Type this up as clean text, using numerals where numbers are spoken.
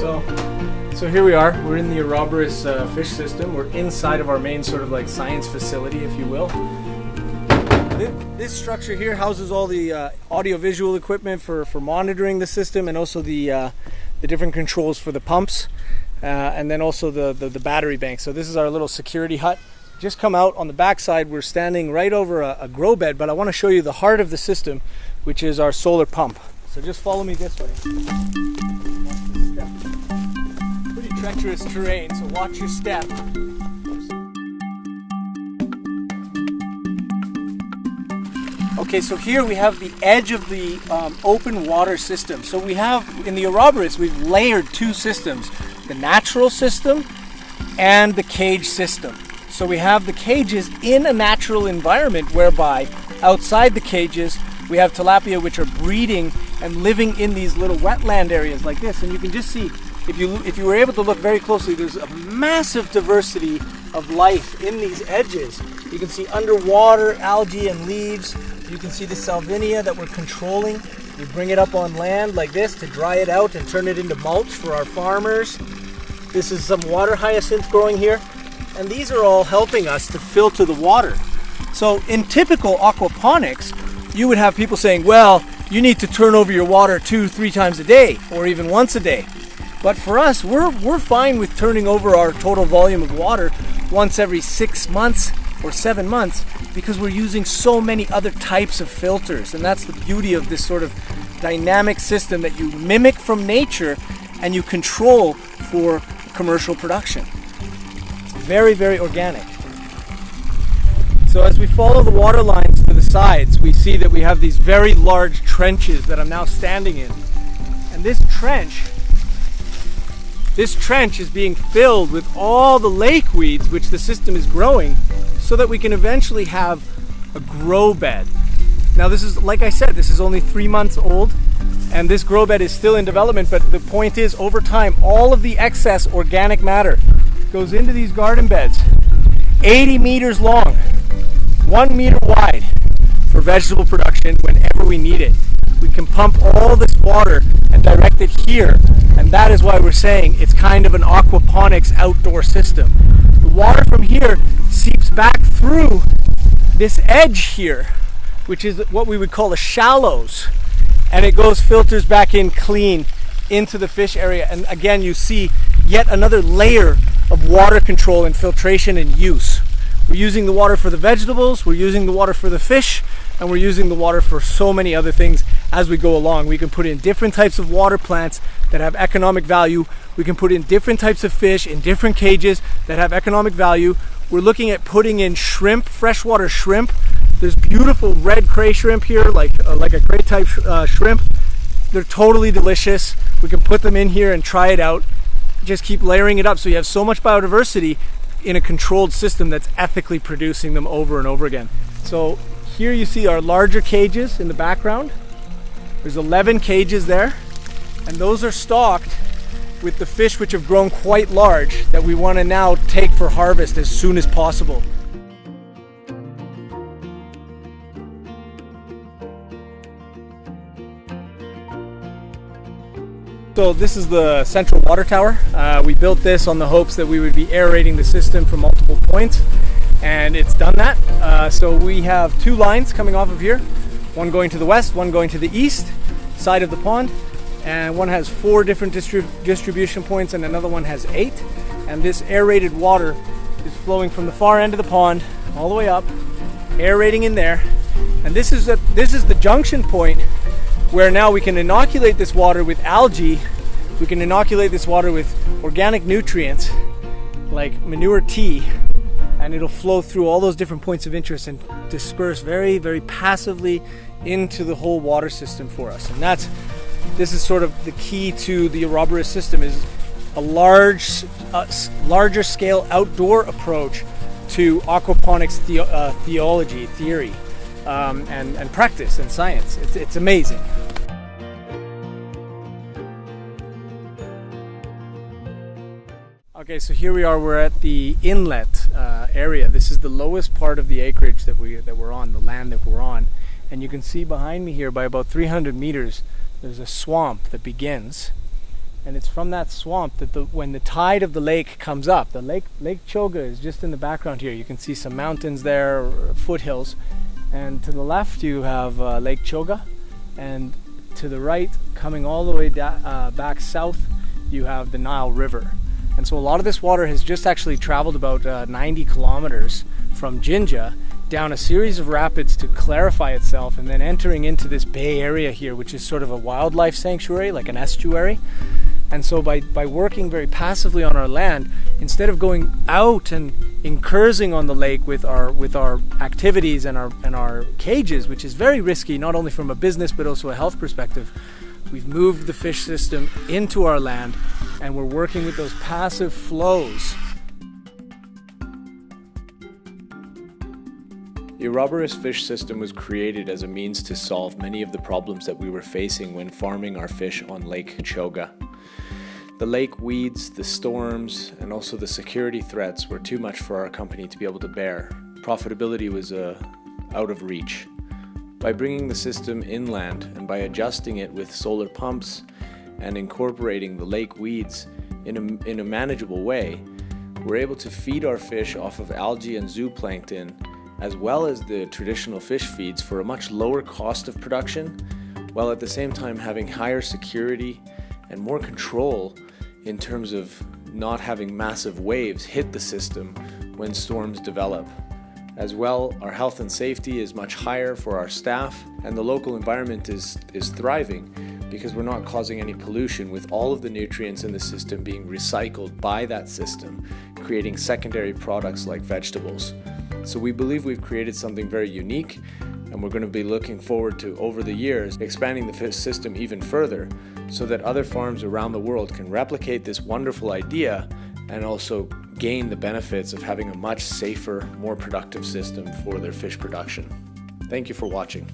So here we are. We're in the Ouroboros fish system. We're inside of our main sort of like science facility, if you will. This structure here houses all the audio-visual equipment for monitoring the system, and also the different controls for the pumps, and then also the battery bank. So this is our little security hut. Just come out on the backside. We're standing right over a grow bed, but I want to show you the heart of the system, which is our solar pump. So just follow me this way. Pretty treacherous terrain, so watch your step. Okay, so here we have the edge of the open water system. So we have, in the Ouroboros, we've layered two systems, the natural system and the cage system. So we have the cages in a natural environment, whereby outside the cages we have tilapia which are breeding and living in these little wetland areas like this. And you can just see, if you were able to look very closely, there's a massive diversity of life in these edges. You can see underwater algae and leaves. You can see the salvinia that we're controlling. We bring it up on land like this to dry it out and turn it into mulch for our farmers. This is some water hyacinth growing here. And these are all helping us to filter the water. So in typical aquaponics, you would have people saying, well, you need to turn over your water 2-3 times a day, or even once a day. But for us, we're fine with turning over our total volume of water once every 6 months or 7 months, because we're using so many other types of filters. And that's the beauty of this sort of dynamic system that you mimic from nature and you control for commercial production. Very, very organic. So as we follow the water lines to the sides, we see that we have these very large trenches that I'm now standing in. And this trench is being filled with all the lake weeds which the system is growing, so that we can eventually have a grow bed. Now this is, like I said, this is only 3 months old, and this grow bed is still in development, but the point is, over time, all of the excess organic matter goes into these garden beds, 80 meters long, 1 meter wide, for vegetable production whenever we need it. We can pump all this water and direct it here, and that is why we're saying it's kind of an aquaponics outdoor system. The water from here seeps back through this edge here, which is what we would call the shallows, and it filters back in clean into the fish area. And again, you see yet another layer of water control and filtration and use. We're using the water for the vegetables, we're using the water for the fish, and we're using the water for so many other things as we go along. We can put in different types of water plants that have economic value. We can put in different types of fish in different cages that have economic value. We're looking at putting in shrimp, freshwater shrimp. There's beautiful red cray shrimp here, like a cray type shrimp. They're totally delicious. We can put them in here and try it out. Just keep layering it up, so you have so much biodiversity in a controlled system that's ethically producing them over and over again. So here you see our larger cages in the background. There's 11 cages there, and those are stocked with the fish which have grown quite large that we want to now take for harvest as soon as possible. So this is the central water tower. We built this on the hopes that we would be aerating the system from multiple points, and it's done that. So we have 2 lines coming off of here, one going to the west, one going to the east side of the pond, and one has 4 different distribution points and another one has 8. And this aerated water is flowing from the far end of the pond all the way up, aerating in there. And this is the junction point where now we can inoculate this water with algae, we can inoculate this water with organic nutrients like manure tea, and it'll flow through all those different points of interest and disperse very, very passively into the whole water system for us. And this is sort of the key to the Ouroboros system, is a larger scale outdoor approach to aquaponics theory, and practice and science. It's amazing. Okay, so here we are. We're at the inlet area. This is the lowest part of the acreage that we're on, the land that we're on, and you can see behind me here, by about 300 meters, there's a swamp that begins, And it's from that swamp that when the tide of the lake comes up, the Lake Choga is just in the background here. You can see some mountains there, foothills. And to the left you have Lake Choga, and to the right, coming all the way back south, you have the Nile River. And so a lot of this water has just actually traveled about 90 kilometers from Jinja down a series of rapids to clarify itself, and then entering into this bay area here, which is sort of a wildlife sanctuary, like an estuary. And so by working very passively on our land, instead of going out and incursing on the lake with our activities and our cages, which is very risky, not only from a business but also a health perspective, we've moved the fish system into our land, and we're working with those passive flows. The Ouroboros fish system was created as a means to solve many of the problems that we were facing when farming our fish on Lake Choga. The lake weeds, the storms, and also the security threats were too much for our company to be able to bear. Profitability was out of reach. By bringing the system inland and by adjusting it with solar pumps and incorporating the lake weeds in a manageable way, we're able to feed our fish off of algae and zooplankton, as well as the traditional fish feeds, for a much lower cost of production, while at the same time having higher security and more control in terms of not having massive waves hit the system when storms develop. As well, our health and safety is much higher for our staff, and the local environment is thriving because we're not causing any pollution, with all of the nutrients in the system being recycled by that system, creating secondary products like vegetables. So we believe we've created something very unique, and we're going to be looking forward to, over the years, expanding the fish system even further so that other farms around the world can replicate this wonderful idea and also gain the benefits of having a much safer, more productive system for their fish production. Thank you for watching.